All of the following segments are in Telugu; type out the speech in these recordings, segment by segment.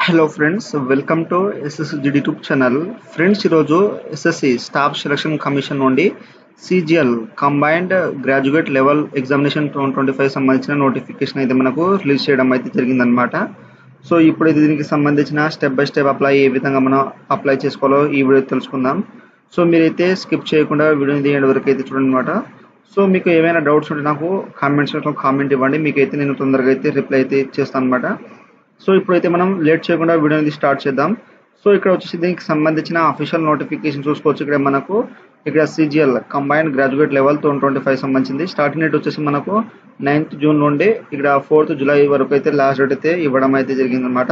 Hello friends, welcome to ఎస్ఎస్జిడి YouTube channel. Friends, ఈరోజు ఎస్ఎస్సి స్టాఫ్ సెలక్షన్ కమిషన్ నుండి CGL combined graduate level examination 2025 సంబంధించిన నోటిఫికేషన్ అయితే మనకు రిలీజ్ చేయడం అయితే జరిగిందనమాట. సో ఇప్పుడు దీనికి సంబంధించిన స్టెప్ బై స్టెప్ ఏ విధంగా మనం అప్లై చేసుకోవాలో ఈ వీడియో తెలుసుకుందాం. సో మీరైతే స్కిప్ చేయకుండా వీడియోని ఎండ్ వరకు అయితే చూడండి అనమాట. సో మీకు ఏమైనా డౌట్స్ ఉంటే నాకు కామెంట్ సెక్షన్లో కామెంట్ ఇవ్వండి, మీకైతే నేను తొందరగా అయితే రిప్లై అయితే చేస్తాను అనమాట. సో ఇప్పుడైతే మనం లేట్ చేయకుండా వీడియోని స్టార్ట్ చేద్దాం. సో ఇక్కడ వచ్చేసి దీనికి సంబంధించిన అఫీషియల్ నోటిఫికేషన్ చూసుకోవచ్చు. ఇక్కడ మనకు ఇక్కడ సిజిఎల్ కంబైన్డ్ గ్రాడ్యుయేట్ లెవెల్ 2025 సంబంధించింది. స్టార్టింగ్ డేట్ వచ్చేసి మనకు 9th జూన్ నుండి ఇక్కడ 4th జూలై వరకు అయితే లాస్ట్ డేట్ అయితే ఇవ్వడం అయితే జరిగిందనమాట.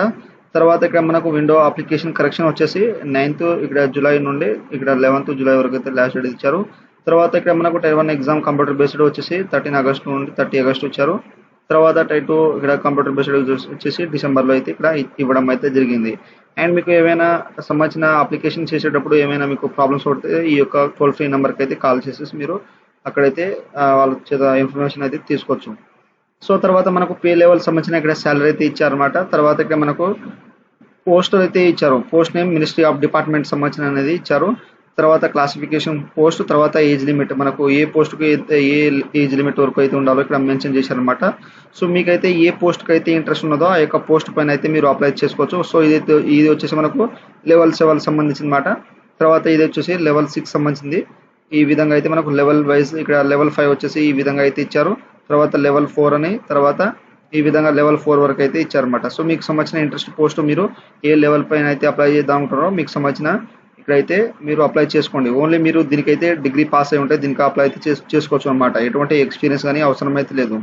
తర్వాత ఇక్కడ మనకు విండో అప్లికేషన్ కరెక్షన్ వచ్చేసి 9th ఇక్కడ జూలై నుండి ఇక్కడ 11th జూలై వరకు అయితే లాస్ట్ డేట్ ఇచ్చారు. తర్వాత ఇక్కడ మనకు టైర్ 1 ఎగ్జామ్ కంప్యూటర్ బేస్డ్ వచ్చేసి 13 ఆగస్టు నుండి 30 ఆగస్టు ఇచ్చారు. తర్వాత టైర్ 2 ఇక్కడ కంప్యూటర్ బేస్డ్ వచ్చేసి డిసెంబర్లో అయితే ఇక్కడ ఇవ్వడం అయితే జరిగింది. అండ్ మీకు ఏమైనా సంబంధించిన అప్లికేషన్ చేసేటప్పుడు ఏమైనా మీకు ప్రాబ్లమ్స్ పడితే ఈ యొక్క టోల్ ఫ్రీ నెంబర్కి అయితే కాల్ చేసేసి మీరు అక్కడైతే వాళ్ళ చేత ఇన్ఫర్మేషన్ అయితే తీసుకోవచ్చు. సో తర్వాత మనకు పే లెవెల్ సంబంధించిన ఇక్కడ శాలరీ అయితే ఇచ్చారన్నమాట. తర్వాత ఇక్కడ మనకు పోస్ట్ అయితే ఇచ్చారు. Post name ministry of department సంబంధించిన అనేది ఇచ్చారు. తర్వాత క్లాసిఫికేషన్ పోస్ట్, తర్వాత ఏజ్ లిమిట్, మనకు ఏ పోస్ట్కి ఏ ఏజ్ లిమిట్ వరకు అయితే ఉండాలో ఇక్కడ మెన్షన్ చేశారనమాట. సో మీకైతే ఏ పోస్ట్కి అయితే ఇంట్రెస్ట్ ఉన్నదో ఆ యొక్క పోస్ట్ పైన అయితే మీరు అప్లై చేసుకోవచ్చు. సో ఇది వచ్చేసి మనకు లెవెల్ 7 సంబంధించిన మాట. తర్వాత ఇది వచ్చేసి లెవెల్ 6 సంబంధించింది. ఈ విధంగా అయితే మనకు లెవెల్ వైజ్ ఇక్కడ లెవెల్ 5 వచ్చేసి ఈ విధంగా అయితే ఇచ్చారు. తర్వాత లెవెల్ 4 అని, తర్వాత ఈ విధంగా లెవెల్ 4 వరకు అయితే ఇచ్చారనమాట. సో మీకు సంబంధించిన ఇంట్రెస్ట్ పోస్ట్ మీరు ఏ లెవెల్ పైన అయితే అప్లై చేద్దాం అనుకుంటారో మీకు సంబంధించిన ఇక్కడైతే మీరు అప్లై చేసుకోండి. ఓన్లీ మీరు దీనికైతే డిగ్రీ పాస్ అయి ఉంటే దీనికి అప్లై అయితే చేసుకోవచ్చు అనమాట. ఎటువంటి ఎక్స్పీరియన్స్ కానీ అవసరం అయితే లేదు.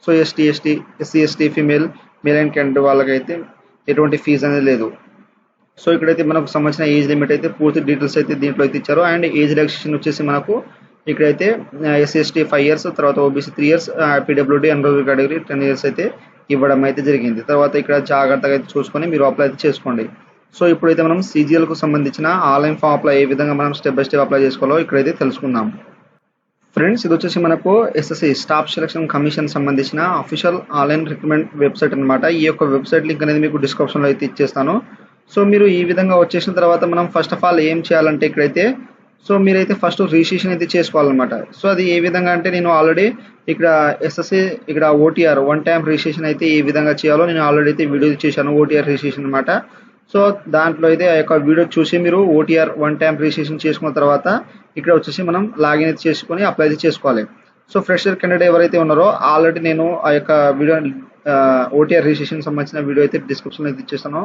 So SC ST female male and candidate వాళ్ళకైతే ఎటువంటి ఫీజు అనేది లేదు. సో ఇక్కడైతే మనకు సంబంధించిన ఏజ్ లిమిట్ అయితే పూర్తి డీటెయిల్స్ అయితే దీంట్లో అయితే ఇచ్చారు. అండ్ ఏజ్ రిలాక్సేషన్ వచ్చేసి మనకు ఇక్కడైతే ఎస్సీ ఎస్టీ 5 years, తర్వాత OBC 3 years, PWD unreserved category 10 years అయితే ఇవ్వడం అయితే జరిగింది. తర్వాత ఇక్కడ జాగ్రత్తగా అయితే చూసుకొని మీరు అప్లై అయితే చేసుకోండి. సో ఇప్పుడైతే మనం సిజిఎల్కు సంబంధించిన ఆన్లైన్ ఫామ్ అప్లై ఏ విధంగా మనం స్టెప్ బై స్టెప్ అప్లై చేసుకోవాలో ఇక్కడైతే తెలుసుకుందాం. ఫ్రెండ్స్, ఇది వచ్చేసి మనకు ఎస్ఎస్సి స్టాఫ్ సెలక్షన్ కమిషన్ సంబంధించిన అఫీషియల్ ఆన్లైన్ రిక్రూట్మెంట్ వెబ్సైట్ అనమాట. ఈ యొక్క వెబ్సైట్ లింక్ అనేది మీకు డిస్క్రిప్షన్లో అయితే ఇచ్చేస్తాను. సో మీరు ఈ విధంగా వచ్చేసిన తర్వాత మనం ఫస్ట్ ఆఫ్ ఆల్ ఏం చేయాలంటే ఇక్కడైతే సో మీరైతే ఫస్ట్ రిజిస్ట్రేషన్ అయితే చేసుకోవాలన్నమాట. సో అది ఏ విధంగా అంటే నేను ఆల్రెడీ ఇక్కడ ఎస్ఎస్సి ఇక్కడ ఓటీఆర్ 1 time రిజిస్ట్రేషన్ అయితే ఏ విధంగా చేయాలో నేను ఆల్రెడీ అయితే వీడియో చేశాను. ఓటీఆర్ రిజిస్ట్రేషన్ అనమాట. సో దాంట్లో అయితే ఆ యొక్క వీడియో చూసి మీరు ఓటీఆర్ 1 time రిజిస్ట్రేషన్ చేసుకున్న తర్వాత ఇక్కడ వచ్చేసి మనం లాగిన్ అయితే చేసుకొని అప్లై అయితే చేసుకోవాలి. సో ఫ్రెషర్ క్యాండిడేట్ ఎవరైతే ఉన్నారో ఆల్రెడీ నేను ఆ యొక్క వీడియో ఓటీఆర్ రిజిస్ట్రేషన్ సంబంధించిన వీడియో అయితే డిస్క్రిప్షన్లో అయితే ఇచ్చేస్తాను.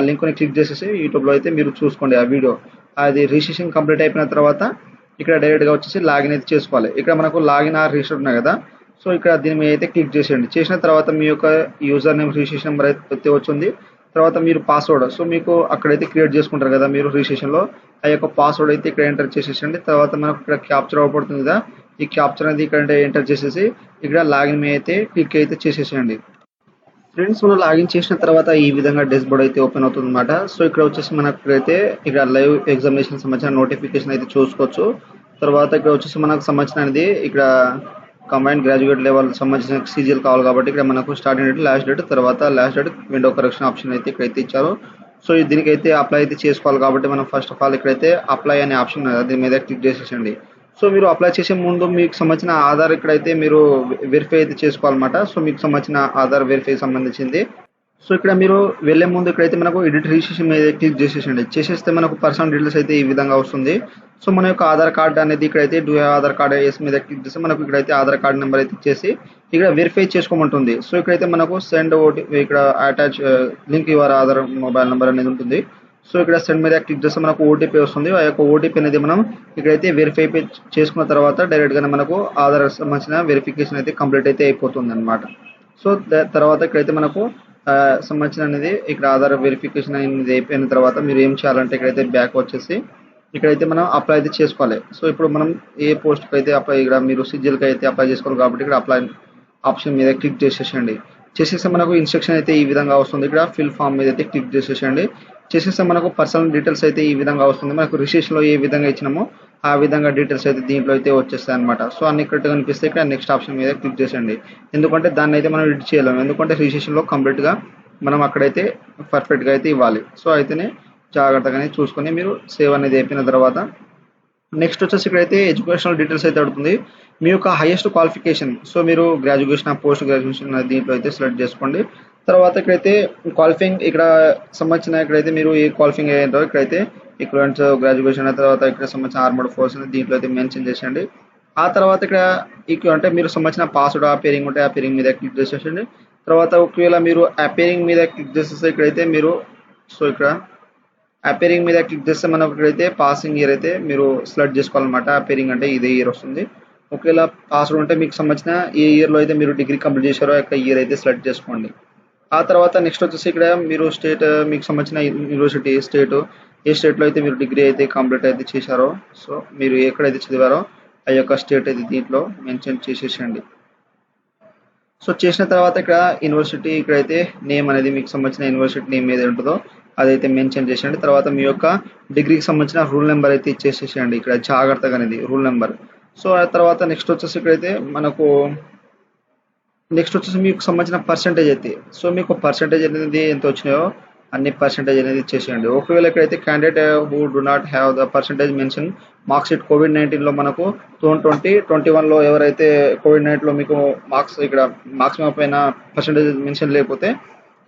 లింక్ని క్లిక్ చేసేసి యూట్యూబ్లో అయితే మీరు చూసుకోండి ఆ వీడియో. అది రిజిస్ట్రేషన్ కంప్లీట్ అయిపోయిన తర్వాత ఇక్కడ డైరెక్ట్గా వచ్చేసి లాగిన్ అయితే చేసుకోవాలి. ఇక్కడ మనకు లాగిన్ ఆర్ రిజిస్టర్ ఉన్నాయి కదా. సో ఇక్కడ దీని మీద అయితే క్లిక్ చేసేయండి. చేసిన తర్వాత మీ యొక్క యూజర్ నేమ్ రిజిస్ట్రేషన్ నెంబర్ అయితే వచ్చింది. తర్వాత మీరు పాస్వర్డ్, సో మీకు అక్కడైతే క్రియేట్ చేసుకుంటారు కదా మీరు రిజిస్ట్రేషన్లో, ఆ యొక్క పాస్వర్డ్ అయితే ఇక్కడ ఎంటర్ చేసేసండి. తర్వాత మనకు ఇక్కడ క్యాప్చర్ అవ్వబడుతుంది కదా, ఈ క్యాప్చర్ అనేది ఇక్కడ ఎంటర్ చేసేసి ఇక్కడ లాగిన్ మీద అయితే క్లిక్ అయితే చేసేసేయండి. ఫ్రెండ్స్, మనం లాగిన్ చేసిన తర్వాత ఈ విధంగా డాష్బోర్డ్ అయితే ఓపెన్ అవుతుంది అనమాట. సో ఇక్కడ వచ్చేసి మనకు ఇక్కడైతే ఇక్కడ లైవ్ ఎగ్జామినేషన్ సంబంధించిన నోటిఫికేషన్ అయితే చూసుకోవచ్చు. తర్వాత ఇక్కడ వచ్చేసి మనకు సంబంధించిన అనేది ఇక్కడ కంబైన్డ్ గ్రాడ్యుయేట్ లెవెల్ సంబంధించిన సిజిఎల్ కావాలి కాబట్టి ఇక్కడ మనకు స్టార్టింగ్ డేట్, లాస్ట్ డేట్, తర్వాత last date, window correction option అయితే ఇక్కడైతే ఇచ్చారు. సో దీనికైతే అప్లై అయితే చేసుకోవాలి కాబట్టి మనం ఫస్ట్ ఆఫ్ ఆల్ ఇక్కడైతే అప్లై అనే ఆప్షన్ దీని మీద క్లిక్ చేసేసండి. సో మీరు అప్లై చేసే ముందు మీకు సంబంధించిన ఆధార్ ఇక్కడైతే మీరు వెరిఫై అయితే చేసుకోవాలన్నమాట. సో మీకు సంబంధించిన ఆధార్ వెరిఫై సంబంధించింది. సో ఇక్కడ మీరు వెళ్లే ముందు ఇక్కడైతే మనకు ఎడిట్ రిజిస్ట్రేషన్ మీద క్లిక్ చేసేసండి. చేసేస్తే మనకు పర్సనల్ డీటెయిల్స్ అయితే ఈ విధంగా వస్తుంది. సో మన యొక్క ఆధార్ కార్డ్ అనేది ఇక్కడైతే డూ ఆధార్ కార్డ్ ఎస్ మీద క్లిక్ చేస్తే మనకు ఇక్కడైతే ఆధార్ కార్డ్ నెంబర్ అయితే ఇచ్చేసి ఇక్కడ వెరిఫై చేసుకోమంటుంది. సో ఇక్కడైతే మనకు సెండ్ ఇక్కడ attach link your Aadhaar mobile number అనేది ఉంటుంది. సో ఇక్కడ సెండ్ మీద క్లిక్ చేస్తే మనకు ఓటీపీ వస్తుంది. ఆ యొక్క ఓటీపీ అనేది మనం ఇక్కడైతే వెరిఫై చేసుకున్న తర్వాత డైరెక్ట్గానే మనకు ఆధార్ సంబంధించిన వెరిఫికేషన్ అయితే కంప్లీట్ అయితే అయిపోతుంది అనమాట. సో తర్వాత ఇక్కడైతే మనకు సంబంధించిన అనేది ఇక్కడ ఆధార్ వెరిఫికేషన్ అనేది అయిపోయిన తర్వాత మీరు ఏం చేయాలంటే ఇక్కడైతే బ్యాక్ వచ్చేసి ఇక్కడైతే మనం అప్లై అయితే చేసుకోవాలి. సో ఇప్పుడు మనం ఏ పోస్ట్కి అయితే అప్లై ఇక్కడ మీరు సిజిఎల్కి అయితే అప్లై చేసుకోవాలి కాబట్టి ఇక్కడ అప్లై ఆప్షన్ మీద క్లిక్ చేసేసండి. చేసేస్తే మనకు ఇన్స్ట్రక్షన్ అయితే ఈ విధంగా వస్తుంది. ఇక్కడ ఫిల్ ఫామ్ మీద అయితే క్లిక్ చేసేసండి. చేసేస్తే మనకు పర్సనల్ డీటెయిల్స్ అయితే ఈ విధంగా వస్తుంది. మనకు రిజిస్ట్రేషన్లో ఏ విధంగా ఇచ్చినామో ఆ విధంగా డీటెయిల్స్ అయితే దీంట్లో అయితే వచ్చేస్తాయి అనమాట. సో అన్ని కరెక్ట్గా కనిపిస్తే ఇక్కడ నెక్స్ట్ ఆప్షన్ మీద క్లిక్ చేసేయండి. ఎందుకంటే దాన్ని అయితే మనం ఎడిట్ చేయలేము, ఎందుకంటే రిజిస్ట్రేషన్లో కంప్లీట్గా మనం అక్కడైతే పర్ఫెక్ట్గా అయితే ఇవ్వాలి. సో అయితేనే జాగ్రత్తగానే చూసుకొని మీరు సేవ్ అనేది అయిపోయిన తర్వాత నెక్స్ట్ వచ్చేసి ఇక్కడైతే ఎడ్యుకేషనల్ డీటెయిల్స్ అయితే అడుగుతుంది. మీ యొక్క హైయెస్ట్ క్వాలిఫికేషన్, సో మీరు గ్రాడ్యుయేషన్ పోస్ట్ గ్రాడ్యుయేషన్ దీంట్లో అయితే సెలెక్ట్ చేసుకోండి. తర్వాత ఇక్కడైతే క్వాలిఫైయింగ్ ఇక్కడ సంబంధించిన ఇక్కడైతే మీరు ఏ క్వాలిఫైయింగ్ అయ్యారో ఇక్కడైతే ఈక్వలెంట్ గ్రాడ్యుయేషన్ తర్వాత ఇక్కడ సంబంధించిన ఆర్మర్డ్ ఫోర్స్ దీంట్లో అయితే మెన్షన్ చేసేయండి. ఆ తర్వాత ఇక్కడ అంటే మీరు సంబంధించిన పాస్వర్డ్ అపేరింగ్ ఉంటే అపేరింగ్ మీద క్లిక్ చేసేసండి. తర్వాత ఒకవేళ మీరు అపేరింగ్ మీద క్లిక్ చేసేస్తే ఇక్కడైతే మీరు సో ఇక్కడ అపేరింగ్ మీద క్లిక్ చేస్తే మనకు ఇక్కడైతే పాసింగ్ ఇయర్ అయితే మీరు సెలెక్ట్ చేసుకోవాలన్నమాట. అపేరింగ్ అంటే ఇదే ఇయర్ వస్తుంది. ఒకవేళ పాస్వర్డ్ ఉంటే మీకు సంబంధించిన ఏ ఇయర్లో అయితే మీరు డిగ్రీ కంప్లీట్ చేశారో యొక్క ఇయర్ అయితే సెలెక్ట్ చేసుకోండి. ఆ తర్వాత నెక్స్ట్ వచ్చేసి ఇక్కడ మీరు స్టేట్ మీకు సంబంధించిన యూనివర్సిటీ ఏ స్టేట్లో అయితే మీరు డిగ్రీ అయితే కంప్లీట్ అయితే చేశారో సో మీరు ఎక్కడైతే చదివారో ఆ యొక్క స్టేట్ అయితే దీంట్లో మెన్షన్ చేసేసండి. సో చేసిన తర్వాత ఇక్కడ యూనివర్సిటీ ఇక్కడైతే నేమ్ అనేది మీకు సంబంధించిన యూనివర్సిటీ నేమ్ ఏది ఉంటుందో అదైతే మెన్షన్ చేసేయండి. తర్వాత మీ యొక్క డిగ్రీకి సంబంధించిన రూల్ నెంబర్ అయితే ఇచ్చేసేసేయండి ఇక్కడ జాగ్రత్తగా అనేది రూల్ నెంబర్. సో ఆ తర్వాత నెక్స్ట్ వచ్చేసి ఇక్కడైతే నెక్స్ట్ వచ్చేసి మీకు సంబంధించిన పర్సెంటేజ్ అయితే సో మీకు పర్సెంటేజ్ అనేది ఎంత వచ్చినాయో అన్ని పర్సెంటేజ్ అనేది ఇచ్చేసేయండి. ఒకవేళ ఇక్కడైతే candidate who do not have the percentage mention marks sheet COVID-19లో మనకు 2020-21లో ఎవరైతే COVID-19లో మీకు ఇక్కడ మార్క్స్ పైన పర్సెంటేజ్ మెన్షన్ లేకపోతే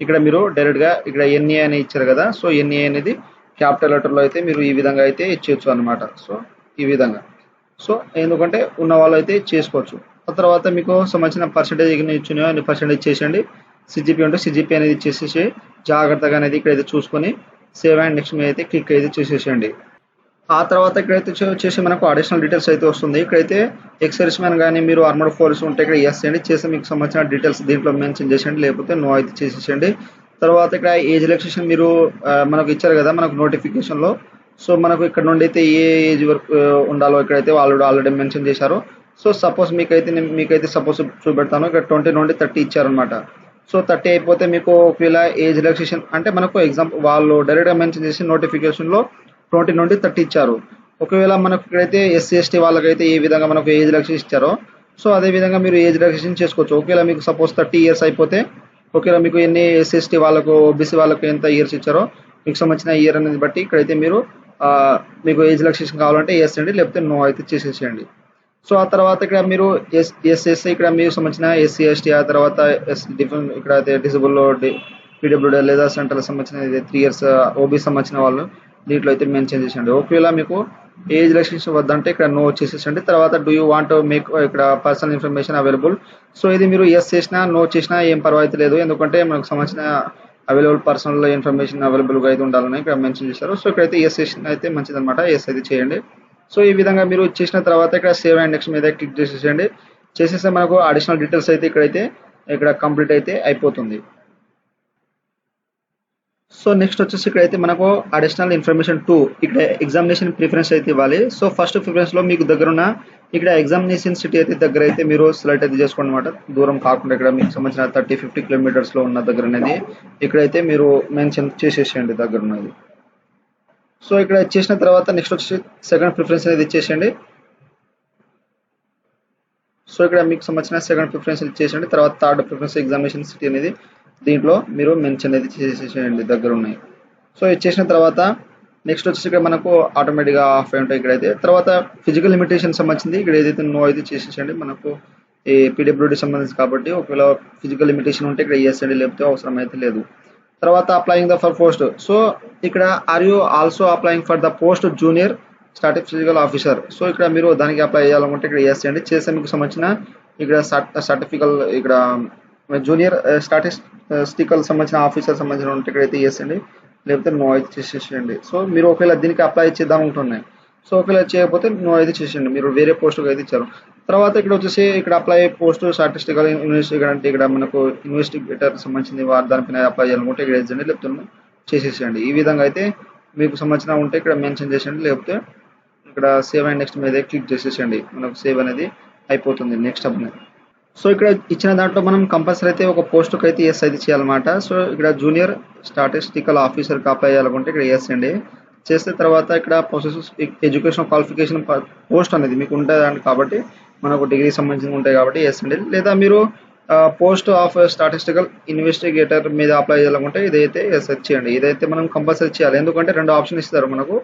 ఇక్కడ మీరు డైరెక్ట్గా ఇక్కడ NA అని ఇచ్చారు కదా, సో NA అనేది క్యాపిటల్ లెటర్లో అయితే మీరు ఈ విధంగా అయితే ఇచ్చేయచ్చు అనమాట. సో ఈ విధంగా సో ఎందుకంటే ఉన్న వాళ్ళు అయితే చేసుకోవచ్చు. ఆ తర్వాత మీకు సంబంధించిన పర్సెంటేజ్ ఇచ్చినాయో అన్ని పర్సెంటేజ్ చేసేయండి. CGP ఉంటే CGP అనేది ఇచ్చేసేసి జాగ్రత్తగా అనేది ఇక్కడైతే చూసుకొని సేవ్ అండ్ నెక్స్ట్ మీద అయితే క్లిక్ అయితే చేసేసేయండి. ఆ తర్వాత ఇక్కడైతే వచ్చేసి మనకు అడిషనల్ డీటెయిల్స్ అయితే వస్తుంది. ఇక్కడైతే ఎక్స్ సర్వీస్ మ్యాన్ కానీ మీరు ఆర్మర్డ్ ఫోర్స్ ఉంటే ఇక్కడ ఎస్ చేయండి, చేస్తే మీకు సంబంధించిన డీటెయిల్స్ దీంట్లో మెన్షన్ చేసేయండి, లేకపోతే నో అయితే చేసేసేయండి. తర్వాత ఇక్కడ ఏజ్ రిలాక్సేషన్ మీరు మనకు ఇచ్చారు కదా మనకు నోటిఫికేషన్లో, సో మనకు ఇక్కడ నుండి అయితే ఏ ఏజ్ వరకు ఉండాలో ఇక్కడైతే వాళ్ళు ఆల్రెడీ మెన్షన్ చేశారు. సో సపోజ్ మీకైతే సపోజ్ చూపెడతాను ఇక్కడ 20 నుండి 30 ఇచ్చారనమాట. సో 30 అయిపోతే మీకు ఒకవేళ ఏజ్ రిలాక్సేషన్ అంటే మనకు ఎగ్జాంపుల్ వాళ్ళు డైరెక్ట్గా మెన్షన్ చేసి నోటిఫికేషన్లో 20 నుండి 30 ఇచ్చారు. ఒకవేళ మనకు ఇక్కడైతే SC ST వాళ్ళకైతే ఏ విధంగా మనకు ఏజ్ రిలాక్సేషన్ ఇచ్చారో సో అదే విధంగా మీరు ఏజ్ రిలాక్సేషన్ చేసుకోవచ్చు. ఒకవేళ మీకు సపోజ్ 30 ఇయర్స్ అయిపోతే ఒకవేళ మీకు ఎన్ని SC ST వాళ్ళకు OBC వాళ్ళకు ఎంత ఇయర్స్ ఇచ్చారో మీకు సంబంధించిన ఇయర్ అనేది బట్టి ఇక్కడైతే మీరు మీకు ఏజ్ రిలాక్సేషన్ కావాలంటే ఎస్ అండి, లేకపోతే నో అయితే చేసేసేయండి. సో ఆ తర్వాత ఇక్కడ మీరు ఎస్ఎస్సి ఇక్కడ మీకు సంబంధించిన SC ST ఆ తర్వాత ఇక్కడ అయితే డిజబుల్ PWD లేదా సెంట్రల్ సంబంధించిన 3 ఇయర్స్ OBC సంబంధించిన వాళ్ళు దీంట్లో అయితే మెన్షన్ చేసేయండి. ఒకవేళ మీకు ఏజ్ రిలాక్సేషన్ వద్దంటే ఇక్కడ నో చేసేసండి. తర్వాత డూ యూ వాంట్ మేక్ ఇక్కడ పర్సనల్ ఇన్ఫర్మేషన్ అవైలబుల్, సో ఇది మీరు ఎస్ చేసినా నో చేసినా ఏం పర్వాలేదు లేదు, ఎందుకంటే మనకు సంబంధించిన అవైలబుల్ పర్సనల్ ఇన్ఫర్మేషన్ అవైలబుల్గా అయితే ఉండాలని ఇక్కడ మెన్షన్ చేశారు. సో ఇక్కడైతే ఎస్ చేసిన అయితే మంచిదన్నమాట, ఎస్ అయితే చేయండి. సో ఈ విధంగా మీరు చేసిన తర్వాత ఇక్కడ సేవ్ అండ్ నెక్స్ట్ మీద క్లిక్ చేసేసేయండి. చేసేస్తే మనకు అడిషనల్ డీటెయిల్స్ అయితే ఇక్కడ కంప్లీట్ అయితే అయిపోతుంది. సో నెక్స్ట్ వచ్చేసి ఇక్కడైతే మనకు అడిషనల్ ఇన్ఫర్మేషన్ 2 ఇక్కడ ఎగ్జామినేషన్ ప్రిఫరెన్స్ అయితే ఇవ్వాలి. సో ఫస్ట్ ప్రిఫరెన్స్లో మీకు దగ్గరున్న ఇక్కడ ఎగ్జామినేషన్ సిటీ అయితే దగ్గర అయితే మీరు సెలెక్ట్ అయితే చేసుకోండి అనమాట. దూరం కాకుండా ఇక్కడ మీకు సంబంధించిన 30-50 కిలోమీటర్స్లో ఉన్న దగ్గర అనేది ఇక్కడైతే మీరు మెన్షన్ చేసేసేయండి దగ్గర ఉన్నది. సో ఇక్కడ చేసిన తర్వాత నెక్స్ట్ వచ్చి సెకండ్ ప్రిఫరెన్స్ అనేది ఇచ్చేసేయండి. సో ఇక్కడ మీకు సంబంధించిన సెకండ్ ప్రిఫరెన్స్ ఇచ్చేసేయండి. తర్వాత థర్డ్ ప్రిఫరెన్స్ ఎగ్జామినేషన్ సిటీ అనేది దీంట్లో మీరు మెన్షన్ అనేది చేసేసేయండి దగ్గర ఉన్నాయి. సో ఇచ్చేసిన తర్వాత నెక్స్ట్ వచ్చేసి ఇక్కడ మనకు ఆటోమేటిక్గా ఆఫ్ అయి ఉంటాయి ఇక్కడైతే. తర్వాత ఫిజికల్ లిమిటేషన్ సంబంధించింది ఇక్కడ ఏదైతే నో అయితే చేసేసేయండి. మనకు ఈ PWD సంబంధించి కాబట్టి ఒకవేళ ఫిజికల్ లిమిటేషన్ ఉంటే ఇక్కడ ఎస్ అండి, లేకపోతే అవసరం అయితే లేదు. తర్వాత applying the for post, so ఇక్కడ are you also applying for the post junior statistical officer, so ఇక్కడ మీరు దానికి అప్లై చేయాలనుకుంటే ఇక్కడ ఎస్ అండి, చేస్తే మీకు సంబంధించిన ఇక్కడ సర్టిఫికల్ ఇక్కడ జూనియర్ స్టాటిస్టికల్ సంబంధించిన ఆఫీసర్ సంబంధించిన ఉంటే ఇక్కడైతే ఎస్ అండి, లేకపోతే నో అయితే చేసేసేయండి. సో మీరు ఒకవేళ దీనికి అప్లై చేద్దాం ఉంటున్నాయి, సో ఒకవేళ చేయకపోతే నో అయితే చేసేయండి, మీరు వేరే పోస్ట్కి అయితే ఇచ్చారు. తర్వాత ఇక్కడ వచ్చేసి ఇక్కడ అప్లై పోస్ట్ స్టాటిస్టికల్ ఇన్వెస్టిగేటర్ అంటే ఇక్కడ మనకు ఇన్వెస్టిగేటర్ సంబంధించింది దానిపైన అప్లై చేయాలనుకుంటే ఇక్కడ వేసేయండి, లేకపోతే చేసేసేయండి. ఈ విధంగా అయితే మీకు సంబంధించిన ఉంటే ఇక్కడ మెన్షన్ చేసేయండి, లేకపోతే ఇక్కడ సేవ్ అండ్ నెక్స్ట్ మీద క్లిక్ చేసేసేయండి. మనకు సేవ్ అనేది అయిపోతుంది నెక్స్ట్ అనేది. సో ఇక్కడ ఇచ్చిన దాంట్లో మనం కంపల్సరీ అయితే ఒక పోస్ట్కి అయితే ఎస్ అయితే చేయాలన్నమాట. సో ఇక్కడ జూనియర్ స్టాటిస్టికల్ ఆఫీసర్కి అప్లై చేయాలనుకుంటే ఇక్కడ ఎస్ అండి, చేస్తే తర్వాత ఇక్కడ ప్రాసెస్ ఎడ్యుకేషన్ క్వాలిఫికేషన్ పోస్ట్ అనేది మీకు ఉంటుంది కాబట్టి మనకు డిగ్రీ సంబంధించి ఉంటాయి కాబట్టి ఎస్ అండి. లేదా మీరు పోస్ట్ ఆఫ్ స్టాటిస్టికల్ ఇన్వెస్టిగేటర్ మీద అప్లై చేయాలనుకుంటే ఇదైతే సెర్చ్ చేయండి. ఇదైతే మనం కంపల్సరీ చేయాలి, ఎందుకంటే 2 ఆప్షన్ ఇస్తారు మనకు.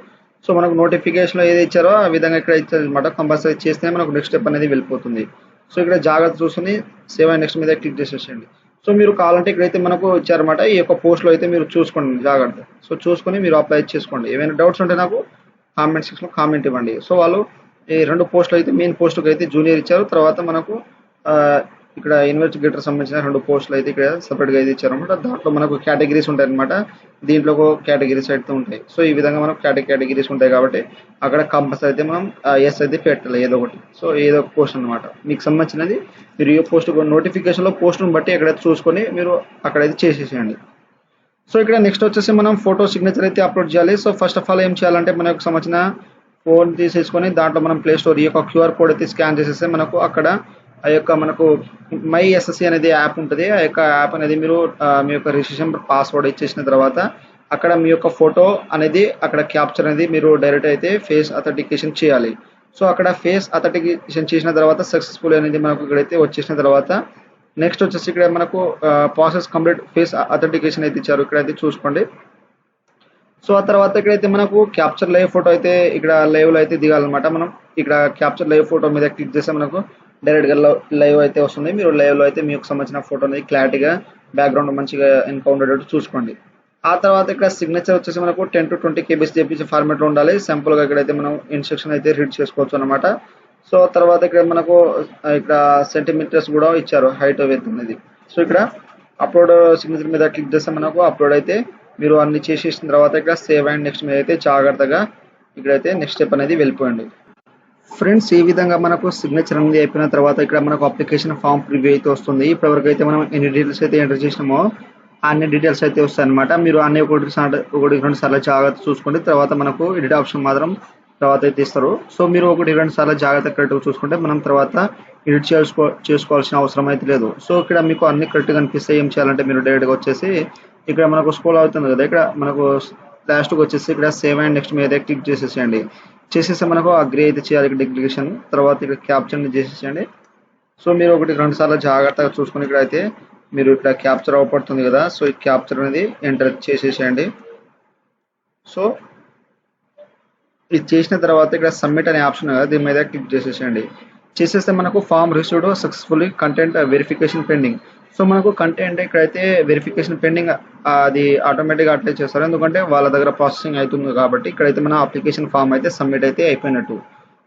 సో మనకు నోటిఫికేషన్లో ఏది ఇచ్చారో ఆ విధంగా ఇక్కడ ఇచ్చారు అనమాట. కంపల్సరీ చేస్తే మనకు నెక్స్ట్ స్టెప్ అనేది వెళ్ళిపోతుంది. సో ఇక్కడ జాగ్రత్త చూసుకుని సేవ్ అండ్ నెక్స్ట్ మీద క్లిక్ చేసేసేయండి. సో మీరు కావాలంటే ఇక్కడైతే మనకు ఇచ్చారన్నమాట, ఈ యొక్క పోస్ట్లో అయితే మీరు చూసుకోండి జాగ్రత్త. సో చూసుకొని మీరు అప్లై చేసుకోండి. ఏమైనా డౌట్స్ ఉంటే నాకు కామెంట్ సెక్షన్లో కామెంట్ ఇవ్వండి. సో వాళ్ళు ఈ 2 పోస్టులు అయితే మెయిన్ పోస్టుకి అయితే జూనియర్ ఇచ్చారు, తర్వాత మనకు ఇక్కడ ఇన్వెస్టిగేటర్ సంబంధించిన 2 పోస్టులు అయితే ఇక్కడ సపరేట్గా అయితే ఇచ్చారనమాట. దాంట్లో మనకు కేటగిరీస్ ఉంటాయి అనమాట. దీంట్లో కేటగిరీస్ అయితే ఉంటాయి. సో ఈ విధంగా మనకు కేటగిరీస్ ఉంటాయి కాబట్టి అక్కడ కంపల్సరీ అయితే మనం ఎస్ అయితే పెట్టాలి ఏదో ఒకటి. సో ఏదో ఒక పోస్ట్ అనమాట మీకు సంబంధించినది. మీరు ఏ పోస్ట్ నోటిఫికేషన్లో పోస్ట్ను బట్టి ఎక్కడైతే చూసుకొని మీరు అక్కడైతే చేసేసేయండి. సో ఇక్కడ నెక్స్ట్ వచ్చేసి మనం ఫోటో సిగ్నేచర్ అయితే అప్లోడ్ చేయాలి. సో ఫస్ట్ ఆఫ్ ఆల్ ఏం చేయాలంటే మనకు సంబంధించిన ఫోన్ తీసేసుకొని దాంట్లో మనం ప్లే స్టోర్ ఈ యొక్క క్యూఆర్ కోడ్ అయితే స్కాన్ చేసేస్తే మనకు అక్కడ ఆ యొక్క మనకు మై ఎస్ఎస్సి అనేది యాప్ ఉంటుంది. ఆ యొక్క యాప్ అనేది మీరు మీ యొక్క రిజిస్ట్రేషన్ పాస్వర్డ్ ఇచ్చేసిన తర్వాత అక్కడ మీ యొక్క ఫోటో అనేది అక్కడ క్యాప్చర్ అనేది మీరు డైరెక్ట్ అయితే ఫేస్ అథెంటికేషన్ చేయాలి. సో అక్కడ ఫేస్ అథెంటికేషన్ చేసిన తర్వాత సక్సెస్ఫుల్ అనేది మనకు ఇక్కడైతే వచ్చేసిన తర్వాత నెక్స్ట్ వచ్చేసి ఇక్కడ మనకు ప్రాసెస్ కంప్లీట్ ఫేస్ అథెంటికేషన్ అయితే ఇచ్చారు, ఇక్కడైతే చూసుకోండి. సో ఆ తర్వాత ఇక్కడైతే మనకు క్యాప్చర్ లైవ్ ఫోటో అయితే ఇక్కడ లైవ్లో అయితే దిగాలన్నమాట. మనం ఇక్కడ క్యాప్చర్ లైవ్ ఫోటో మీద క్లిక్ చేస్తే మనకు డైరెక్ట్గా లైవ్ అయితే వస్తుంది. మీరు లైవ్లో అయితే మీకు సంబంధించిన ఫోటో అనేది క్లారిటీగా బ్యాక్గ్రౌండ్ మంచిగా ఎన్కౌంటర్ చూసుకోండి. ఆ తర్వాత ఇక్కడ సిగ్నేచర్ వచ్చేసి మనకు 10 to 20 KB జేపీజీ ఫార్మాట్లో ఉండాలి. సింపుల్గా ఇక్కడైతే మనం ఇన్స్ట్రక్షన్ అయితే రీడ్ చేసుకోవచ్చు అనమాట. సో తర్వాత ఇక్కడ మనకు ఇక్కడ సెంటీమీటర్స్ కూడా ఇచ్చారు హైట్ విడ్త్ అనేది. సో ఇక్కడ అప్లోడ్ సిగ్నేచర్ మీద క్లిక్ చేస్తే మనకు అప్లోడ్ అయితే మీరు అన్ని చేసేసిన తర్వాత ఇక్కడ సేవ్ అండ్ నెక్స్ట్ మీద అయితే జాగ్రత్తగా ఇక్కడైతే నెక్స్ట్ స్టెప్ అనేది వెళ్ళిపోయండి. ఫ్రెండ్స్ ఈ విధంగా మనకు సిగ్నేచర్ అనేది అయిపోయిన తర్వాత ఇక్కడ మనకు అప్లికేషన్ ఫామ్ ప్రివ్యూ అయితే వస్తుంది. ఇప్పటివరకు అయితే మనం ఎన్ని డీటెయిల్స్ అయితే ఎంటర్ చేసినామో అన్ని డీటెయిల్స్ అయితే వస్తాయి అనమాట. మీరు అన్ని ఒకటి 2 సార్లు జాగ్రత్త చూసుకోండి. తర్వాత మనకు ఎడిట్ ఆప్షన్ మాత్రం తర్వాత అయితే ఇస్తారు. సో మీరు 1-2 సార్లు జాగ్రత్త కరెక్ట్గా చూసుకుంటే మనం తర్వాత ఎడిట్ చేసుకోవాల్సిన అవసరం అయితే లేదు. సో ఇక్కడ మీకు అన్ని కరెక్ట్గా అనిపిస్తే ఏం చేయాలంటే మీరు డైరెక్ట్గా వచ్చేసి ఇక్కడ మనకు స్క్రోల్ అవుతుంది కదా, ఇక్కడ మనకు లాస్ట్కి వచ్చేసి ఇక్కడ సేవ్ అండ్ నెక్స్ట్ మీద క్లిక్ చేసేసేయండి. చేసేస్తే మనకు అగ్రీ అయితే చేయాలి ఇక్కడ డిక్లరేషన్. తర్వాత ఇక్కడ క్యాప్చర్ చేసేసేయండి. సో మీరు 1-2 సార్లు జాగ్రత్తగా చూసుకుని ఇక్కడ అయితే మీరు ఇక్కడ క్యాప్చర్ అవపడుతుంది కదా, సో ఈ క్యాప్చర్ అనేది ఎంటర్ చేసేసేయండి. సో ఇది చేసిన తర్వాత ఇక్కడ సబ్మిట్ అనే ఆప్షన్ కదా, దీని మీద క్లిక్ చేసేసేయండి. చేసేస్తే మనకు form received successfully content verification pending. So మనకు కంటెంట్ ఇక్కడైతే వెరిఫికేషన్ పెండింగ్ అది ఆటోమేటిక్గా అప్లై చేస్తారు, ఎందుకంటే వాళ్ళ దగ్గర ప్రాసెసింగ్ అవుతుంది కాబట్టి. ఇక్కడైతే మన అప్లికేషన్ ఫామ్ అయితే సబ్మిట్ అయితే అయిపోయినట్టు.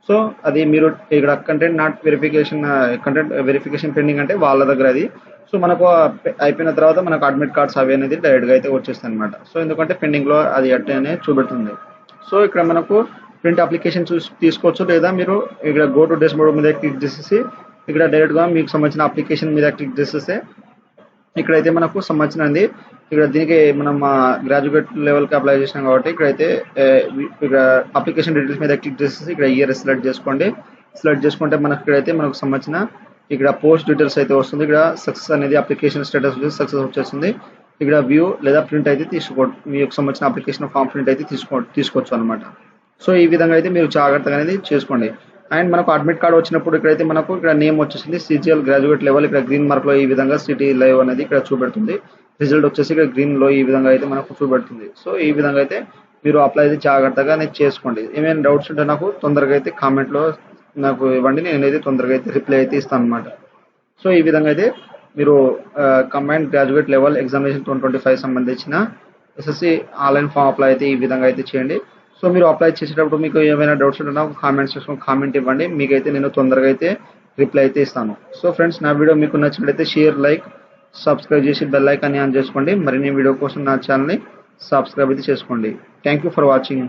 సో అది మీరు ఇక్కడ కంటెంట్ వెరిఫికేషన్ పెండింగ్ అంటే వాళ్ళ దగ్గర అది. సో మనకు అయిపోయిన తర్వాత మనకు అడ్మిట్ కార్డ్స్ అవి అనేది డైరెక్ట్గా అయితే వచ్చేస్తాయి అనమాట. సో ఎందుకంటే పెండింగ్లో అది అట్లనే చూపెడుతుంది. సో ఇక్కడ మనకు ప్రింట్ అప్లికేషన్ తీసుకోవచ్చు, లేదా మీరు ఇక్కడ గో టు డాష్బోర్డ్ మీద క్లిక్ చేసేసి ఇక్కడ డైరెక్ట్గా మీకు సంబంధించిన అప్లికేషన్ మీద క్లిక్ చేసేస్తే ఇక్కడైతే మనకు సంబంధించినది ఇక్కడ దీనికి మనం గ్రాడ్యుయేట్ లెవెల్కి అప్లై చేసినాం కాబట్టి ఇక్కడైతే ఇక్కడ అప్లికేషన్ డీటెయిల్స్ మీద క్లిక్ చేసేసి ఇక్కడ ఇయర్ సెలెక్ట్ చేసుకోండి. సెలెక్ట్ చేసుకుంటే మనకు ఇక్కడైతే మనకు సంబంధించిన ఇక్కడ పోస్ట్ డీటెయిల్స్ అయితే వస్తుంది. ఇక్కడ సక్సెస్ అనేది అప్లికేషన్ స్టేటస్ సక్సెస్ వచ్చేస్తుంది. ఇక్కడ వ్యూ లేదా ప్రింట్ అయితే మీకు సంబంధించిన అప్లికేషన్ ఫామ్ ప్రింట్ అయితే తీసుకోవచ్చు అనమాట. సో ఈ విధంగా అయితే మీరు జాగ్రత్తగా అనేది చేసుకోండి. అండ్ మనకు అడ్మిట్ కార్డ్ వచ్చినప్పుడు ఇక్కడైతే మనకు ఇక్కడ నేమ్ వచ్చేసింది సిజిఎల్ గ్రాడ్యుయేట్ లెవెల్, ఇక్కడ గ్రీన్ మార్క్లో ఈ విధంగా సిటీ లైవ్ అనేది ఇక్కడ చూపెడుతుంది. రిజల్ట్ వచ్చేసి ఇక్కడ గ్రీన్లో ఈ విధంగా అయితే మనకు చూపెడుతుంది. సో ఈ విధంగా అయితే మీరు అప్లై అయితే జాగ్రత్తగా అనేది చేసుకోండి. ఏమైనా డౌట్స్ ఉంటే నాకు తొందరగా అయితే కామెంట్లో నాకు ఇవ్వండి, నేనైతే తొందరగా అయితే రిప్లై అయితే ఇస్తాను అనమాట. సో ఈ విధంగా అయితే మీరు కంబైన్డ్ గ్రాడ్యుయేట్ లెవెల్ ఎగ్జామినేషన్ 2025 సంబంధించిన ఎస్ఎస్సి ఆన్లైన్ ఫామ్ అప్లై అయితే ఈ విధంగా అయితే చేయండి. సో మీరు అప్లై చేసేటప్పుడు మీకు ఏమైనా డౌట్స్ ఉంటే నాకు కామెంట్ సెక్షన్ కామెంట్ ఇవ్వండి, మీకైతే నేను తొందరగా అయితే రిప్లై అయితే ఇస్తాను. సో ఫ్రెండ్స్ నా వీడియో మీకు నచ్చినట్లయితే షేర్, లైక్, సబ్స్క్రైబ్ చేసి బెల్ ఐకాన్ని ఆన్ చేసుకోండి. మరిన్ని వీడియో కోసం నా ఛానల్ని సబ్స్క్రైబ్ అయితే చేసుకోండి. Thank you for watching.